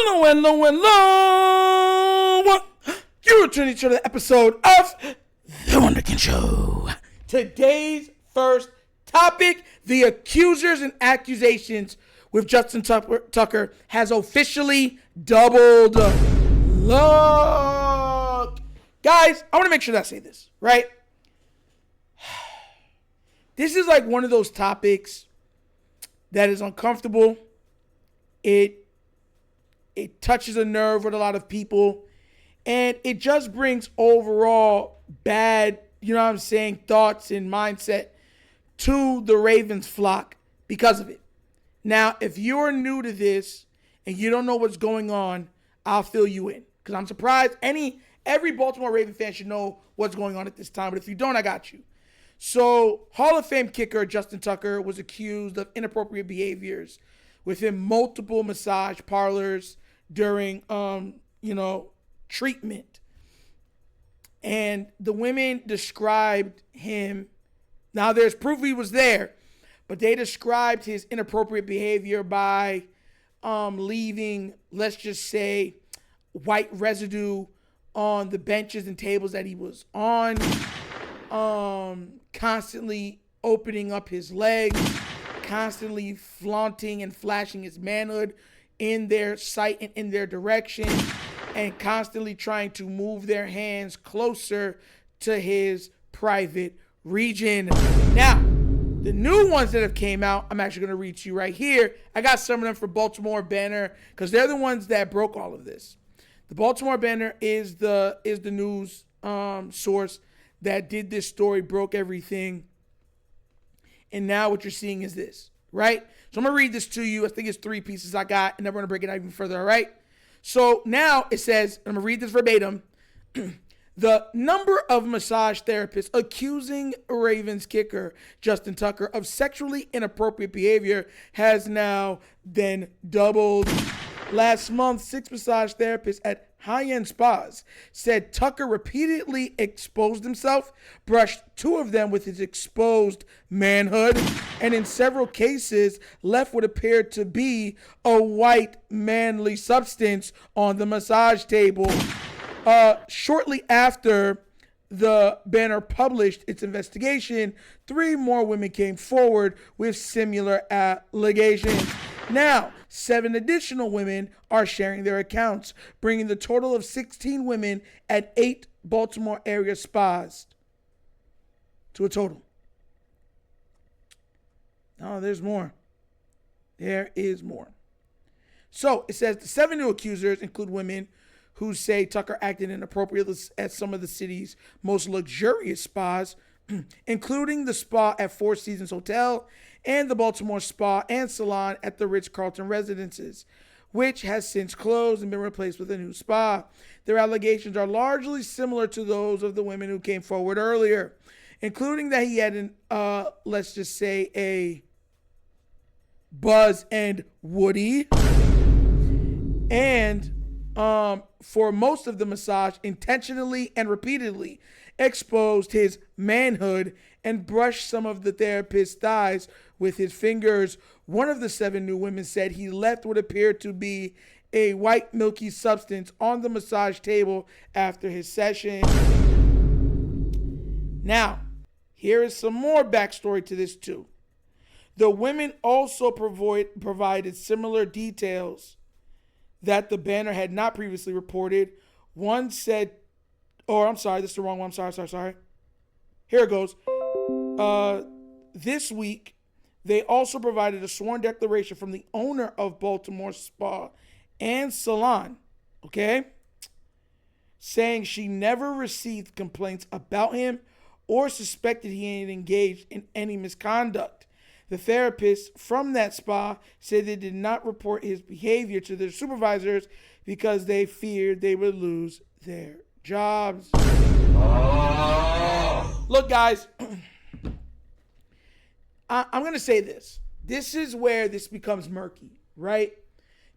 Hello, hello, hello. You're returning to the episode of The Wonderkin Show. Today's first topic, the accusers and accusations with Justin Tucker has officially doubled. Look. Guys, I want to make sure that I say this, right? This is like one of those topics that is uncomfortable. It touches a nerve with a lot of people, and it just brings overall bad, thoughts and mindset to the Ravens flock because of it. Now, if you're new to this and you don't know what's going on, I'll fill you in because I'm surprised every Baltimore Raven fan should know what's going on at this time, but if you don't, I got you. So, Hall of Fame kicker Justin Tucker was accused of inappropriate behaviors within multiple massage parlors during, treatment. And the women described him. Now, there's proof he was there, but they described his inappropriate behavior by leaving, let's just say, white residue on the benches and tables that he was on, constantly opening up his legs, constantly flaunting and flashing his manhood in their sight and in their direction, and constantly trying to move their hands closer to his private region. Now, the new ones that have came out, I'm actually going to read to you right here. I got some of them for Baltimore Banner because they're the ones that broke all of this. The Baltimore Banner is the news source that did this story, broke everything. And now what you're seeing is this, right? So I'm going to read this to you. I think it's 3 pieces I got, and then we're going to break it out even further, all right? So now it says, I'm going to read this verbatim, the number of massage therapists accusing Ravens kicker Justin Tucker of sexually inappropriate behavior has now been doubled. Last month, 6 massage therapists at high-end spas said Tucker repeatedly exposed himself, brushed 2 of them with his exposed manhood, and in several cases left what appeared to be a white manly substance on the massage table. Shortly after the Banner published its investigation, 3 more women came forward with similar allegations. Now, 7 additional women are sharing their accounts, bringing the total of 16 women at 8 Baltimore area spas to a total. Oh, there's more. There is more. So, it says the 7 new accusers include women who say Tucker acted inappropriately at some of the city's most luxurious spas, including the spa at Four Seasons Hotel and the Baltimore Spa and Salon at the Ritz-Carlton Residences, which has since closed and been replaced with a new spa. Their allegations are largely similar to those of the women who came forward earlier, including that he had let's just say, a Buzz and Woody, and for most of the massage, intentionally and repeatedly exposed his manhood and brushed some of the therapist's thighs with his fingers. One of the 7 new women said he left what appeared to be a white milky substance on the massage table after his session. Now, here is some more backstory to this too. The women also provided similar details that the Banner had not previously reported. One said, this is the wrong one. Sorry. Here it goes. This week, they also provided a sworn declaration from the owner of Baltimore Spa and Salon, okay, saying she never received complaints about him or suspected he had engaged in any misconduct. The therapists from that spa said they did not report his behavior to their supervisors because they feared they would lose their jobs. Oh. Look, guys, I'm going to say this. This is where this becomes murky, right?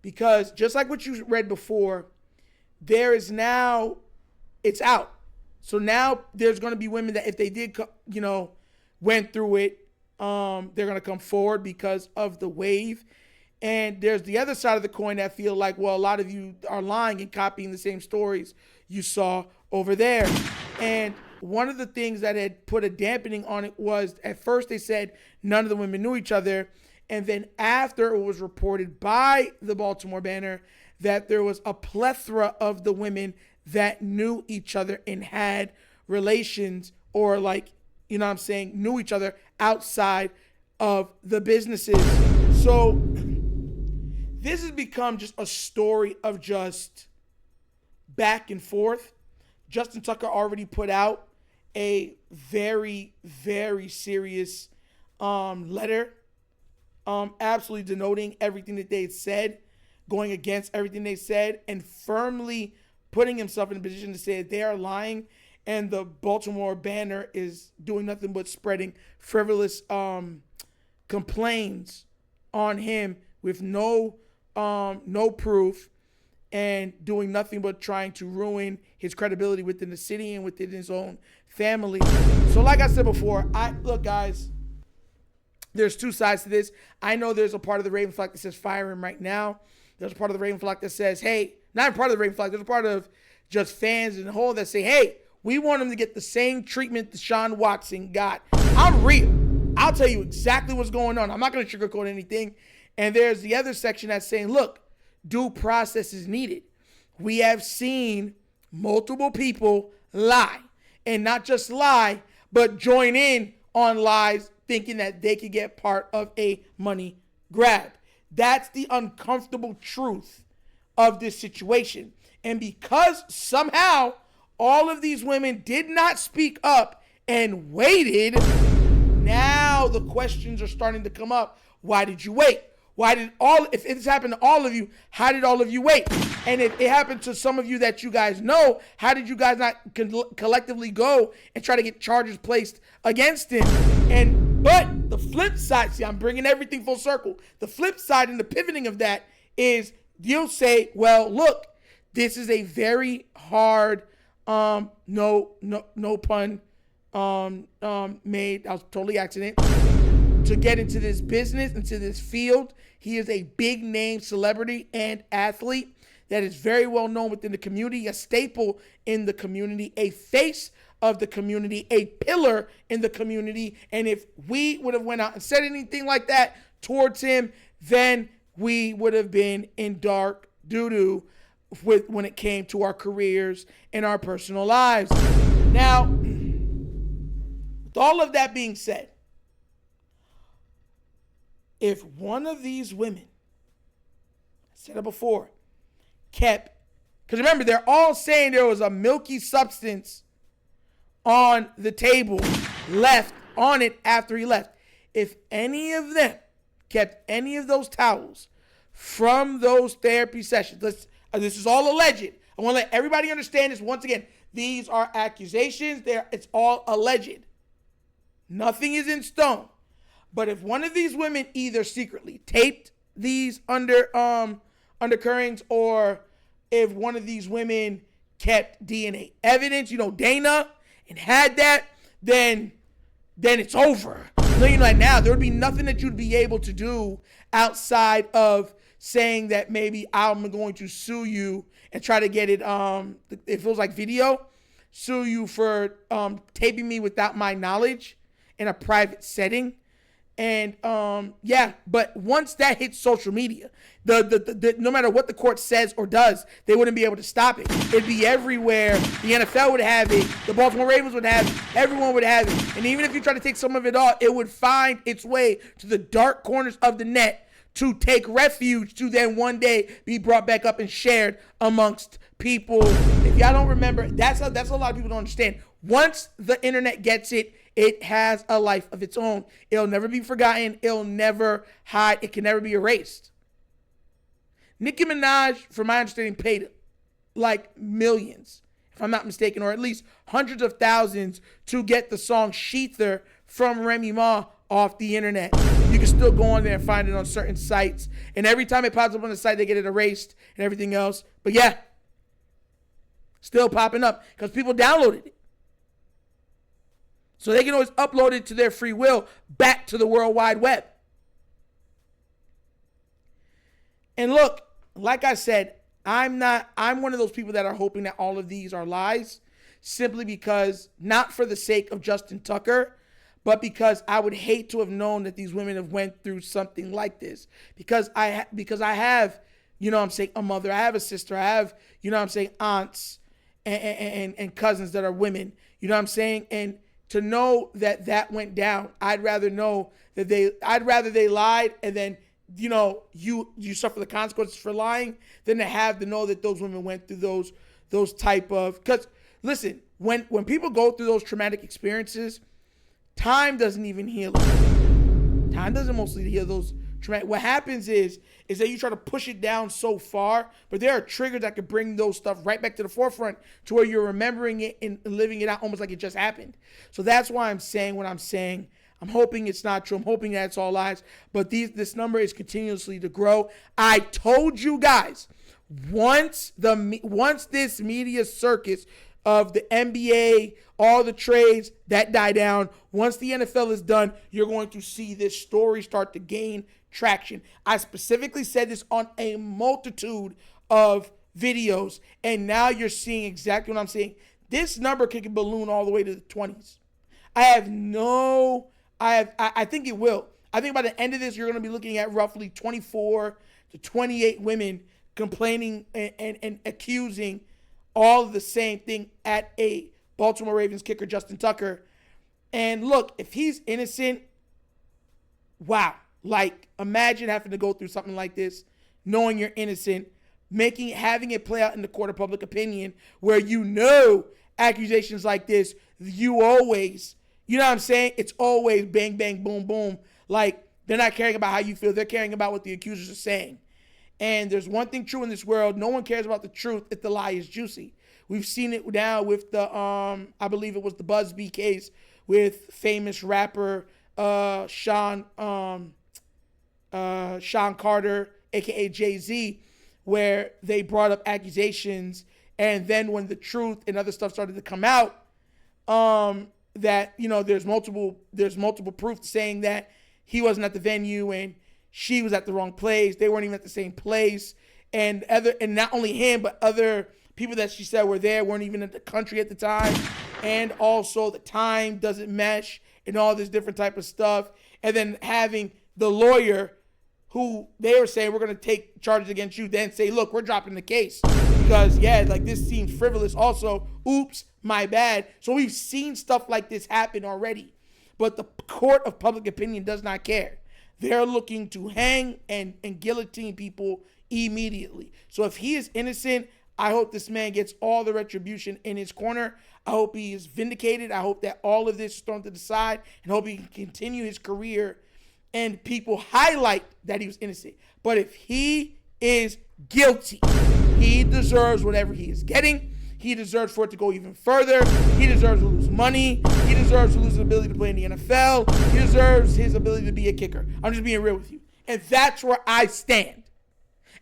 Because just like what you read before, there is now, it's out. So now there's going to be women that if they did, went through it, they're going to come forward because of the wave. And there's the other side of the coin that feel like, well, a lot of you are lying and copying the same stories you saw over there. And one of the things that had put a dampening on it was, at first they said none of the women knew each other. And then after it was reported by the Baltimore Banner that there was a plethora of the women that knew each other and had relations, or like, you know what I'm saying, knew each other outside of the businesses. So this has become just a story of just back and forth. Justin Tucker already put out a very, very serious letter, absolutely denoting everything that they said, going against everything they said, and firmly putting himself in a position to say that they are lying, and the Baltimore Banner is doing nothing but spreading frivolous complaints on him with no proof, and doing nothing but trying to ruin his credibility within the city and within his own family. So like I said before, look, guys, there's two sides to this. I know there's a part of the Raven flock that says fire him right now. There's a part of the Raven flock that says, hey, not a part of the Raven flock, there's a part of just fans in the whole that say, hey, we want him to get the same treatment Deshaun Watson got. I'm real. I'll tell you exactly what's going on. I'm not going to sugarcoat anything. And there's the other section that's saying, look, due process is needed. We have seen multiple people lie, and not just lie, but join in on lies thinking that they could get part of a money grab. That's the uncomfortable truth of this situation. And because somehow all of these women did not speak up and waited, now the questions are starting to come up. Why did you wait? If this happened to all of you, how did all of you wait? And if it happened to some of you that you guys know, how did you guys not collectively go and try to get charges placed against him? But the flip side, see, I'm bringing everything full circle. The flip side and the pivoting of that is you'll say, well, look, this is a very hard, no pun made. That was totally accident. To get into this business, into this field. He is a big name celebrity and athlete that is very well known within the community, a staple in the community, a face of the community, a pillar in the community. And if we would have went out and said anything like that towards him, then we would have been in dark doo-doo when it came to our careers and our personal lives. Now, with all of that being said, if one of these women, I said it before, kept, because remember, they're all saying there was a milky substance on the table left on it after he left. If any of them kept any of those towels from those therapy sessions, this is all alleged. I want to let everybody understand this once again. These are accusations. It's all alleged. Nothing is in stone. But if one of these women either secretly taped these undercurrents, or if one of these women kept DNA evidence, Dana, and had that, then it's over. Like now, there would be nothing that you'd be able to do outside of saying that maybe I'm going to sue you and try to get it, it feels like video, sue you for taping me without my knowledge in a private setting. And but once that hits social media, the no matter what the court says or does, they wouldn't be able to stop it. It'd be everywhere. The NFL would have it. The Baltimore Ravens would have it. Everyone would have it. And even if you try to take some of it off, it would find its way to the dark corners of the net to take refuge, to then one day be brought back up and shared amongst people. If y'all don't remember, that's a lot of people don't understand. Once the internet gets it, it has a life of its own. It'll never be forgotten. It'll never hide. It can never be erased. Nicki Minaj, from my understanding, paid like millions, if I'm not mistaken, or at least hundreds of thousands to get the song Sheether from Remy Ma off the internet. You can still go on there and find it on certain sites. And every time it pops up on the site, they get it erased and everything else. But yeah, still popping up because people downloaded it. So they can always upload it to their free will back to the World Wide Web. And look, like I said, I'm one of those people that are hoping that all of these are lies, simply because, not for the sake of Justin Tucker, but because I would hate to have known that these women have went through something like this. Because I have, a mother, I have a sister, I have, aunts and cousins that are women, and to know that went down, I'd rather they lied, and then, you suffer the consequences for lying, than to have to know that those women went through those type of, because listen, when people go through those traumatic experiences, time doesn't even heal it. Time doesn't mostly heal those traumatic. What happens is that you try to push it down so far, but there are triggers that could bring those stuff right back to the forefront, to where you're remembering it and living it out almost like it just happened. So that's why I'm saying what I'm saying. I'm hoping it's not true. I'm hoping that it's all lies. But this number is continuously to grow. I told you guys, once this media circus of the NBA, all the trades that die down, once the NFL is done, you're going to see this story start to gain traction. I specifically said this on a multitude of videos, and now you're seeing exactly what I'm saying. This number could balloon all the way to the 20s. I think it will. I think by the end of this, you're going to be looking at roughly 24 to 28 women complaining and accusing all of the same thing at a Baltimore Ravens kicker, Justin Tucker. And look, if he's innocent, wow. Like, imagine having to go through something like this, knowing you're innocent, having it play out in the court of public opinion, where accusations like this, you always, you know what I'm saying? It's always bang, bang, boom, boom. Like, they're not caring about how you feel. They're caring about what the accusers are saying. And there's one thing true in this world. No one cares about the truth if the lie is juicy. We've seen it now with the, I believe it was the Busby case with famous rapper Sean Carter, a.k.a. Jay-Z, where they brought up accusations. And then when the truth and other stuff started to come out, that, there's multiple proof saying that he wasn't at the venue and she was at the wrong place. They weren't even at the same place. And not only him, but other people that she said were there weren't even in the country at the time. And also the time doesn't mesh and all this different type of stuff. And then having the lawyer who they were saying, we're going to take charges against you, then say, look, we're dropping the case. Because, this seems frivolous. Also, oops, my bad. So we've seen stuff like this happen already. But the court of public opinion does not care. They're looking to hang and guillotine people immediately. So if he is innocent, I hope this man gets all the retribution in his corner. I hope he is vindicated. I hope that all of this is thrown to the side, and hope he can continue his career and people highlight that he was innocent. But if he is guilty, he deserves whatever he is getting. He deserves for it to go even further. He deserves to lose money. He deserves to lose his ability to play in the NFL. He deserves his ability to be a kicker. I'm just being real with you. And that's where I stand.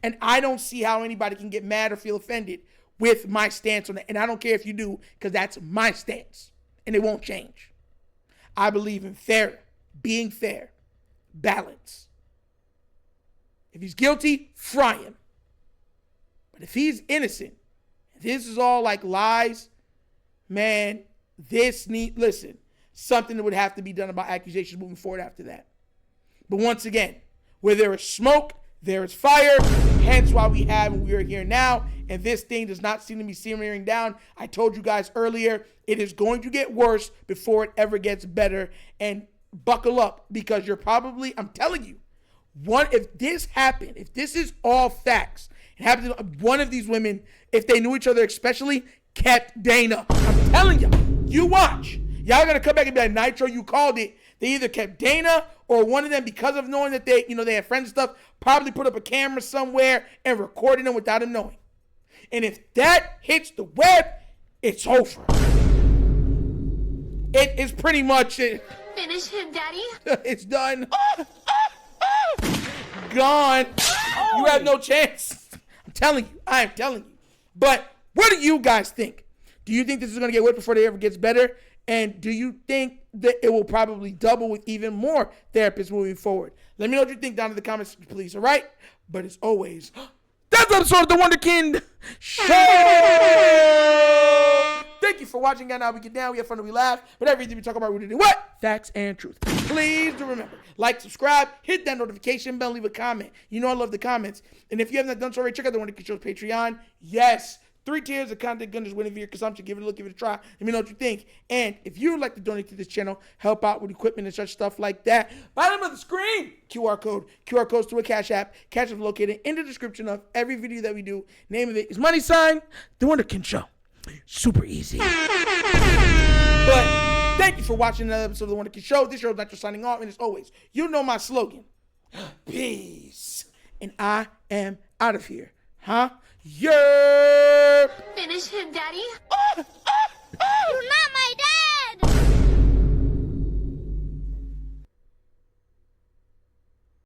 And I don't see how anybody can get mad or feel offended with my stance on it. And I don't care if you do, because that's my stance. And it won't change. I believe in being fair, balance. If he's guilty, fry him. But if he's innocent, this is all like lies, man, something that would have to be done about accusations moving forward after that. But once again, where there is smoke, there is fire, hence why we are here now, and this thing does not seem to be simmering down. I told you guys earlier, it is going to get worse before it ever gets better, and buckle up, because I'm telling you, if this happened, if this is all facts, it happened to one of these women, if they knew each other especially, kept Dana. I'm telling you, you watch. Y'all gonna come back and be like, Nitro, you called it. They either kept Dana, or one of them, because of knowing that they had friends and stuff, probably put up a camera somewhere and recorded them without him knowing. And if that hits the web, it's over. It is pretty much it. Finish him, Daddy. It's done. Gone. You have no chance. I am telling you. But what do you guys think? Do you think this is going to get worse before it ever gets better? And do you think that it will probably double with even more therapists moving forward? Let me know what you think down in the comments, please. All right? But as always, that's episode of the Wonderkind Show. Thank you for watching. Now we get down, we have fun, and we laugh. But everything we talk about, we do what? Facts and truth. Please do remember, like, subscribe, hit that notification bell, leave a comment. You know I love the comments. And if you haven't done so already, check out the Wonderkind Show's Patreon. Yes. 3 tiers of content goodness waiting for your consumption. Give it a look, give it a try. Let me know what you think. And if you would like to donate to this channel, help out with equipment and such stuff like that, bottom of the screen, QR code. QR codes to a Cash App. Cash App located in the description of every video that we do. Name of it is money sign, The Wonderkind Show. Super easy. But thank you for watching another episode of The Wonderkind Show. This show is Dr. signing off. And as always, you know my slogan. Peace. And I am out of here. Huh? Finish him, Daddy.